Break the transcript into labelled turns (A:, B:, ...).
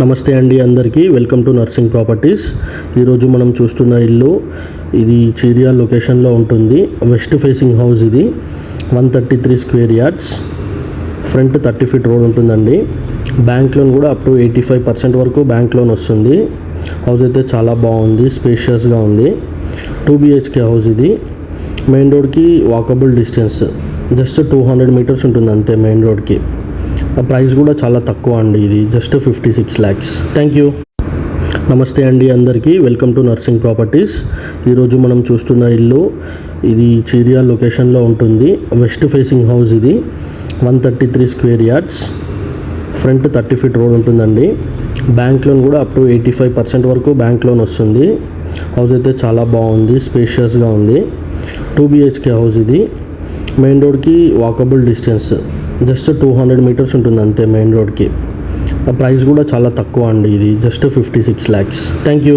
A: నమస్తే అండి అందరికీ వెల్కమ్ టు నర్సింగ్ ప్రాపర్టీస్. ఈరోజు మనం చూస్తున్న ఇల్లు ఇది చీరియాల్ లొకేషన్లో ఉంటుంది. వెస్ట్ ఫేసింగ్ హౌస్ ఇది. 133 square yards, front 30 feet road ఉంటుందండి. బ్యాంక్ లోన్ కూడా అప్ టు 85% వరకు బ్యాంక్ లోన్ వస్తుంది. హౌస్ అయితే చాలా బాగుంది, స్పేషియస్గా ఉంది. 2 BHK హౌస్ ఇది. మెయిన్ రోడ్కి వాకబుల్ డిస్టెన్స్, జస్ట్ 200 మీటర్స్ ఉంటుంది అంతే మెయిన్ రోడ్కి. ప్రైస్ కూడా చాలా తక్కువ అండి, ఇది జస్ట్ 56 lakhs. Thank you. నమస్తే అండి అందరికీ వెల్కమ్ టు నర్సింగ్ ప్రాపర్టీస్. ఈరోజు మనం చూస్తున్న ఇల్లు ఇది చీరియాల్ లొకేషన్లో ఉంటుంది. వెస్ట్ ఫేసింగ్ హౌస్ ఇది. 133 square yards, front 30 feet road ఉంటుందండి. బ్యాంక్ లోన్ కూడా అప్ టు 85% వరకు బ్యాంక్ లోన్ వస్తుంది. హౌస్ అయితే చాలా బాగుంది, స్పేషియస్గా ఉంది. 2 BHK హౌస్ ఇది. మెయిన్ రోడ్కి వాకబుల్ డిస్టెన్స్, జస్ట్ 200 మీటర్స్ ఉంటుంది అంతే మెయిన్ రోడ్కి. ప్రైస్ కూడా చాలా తక్కువ అండి, ఇది జస్ట్ 56 lakhs. Thank you.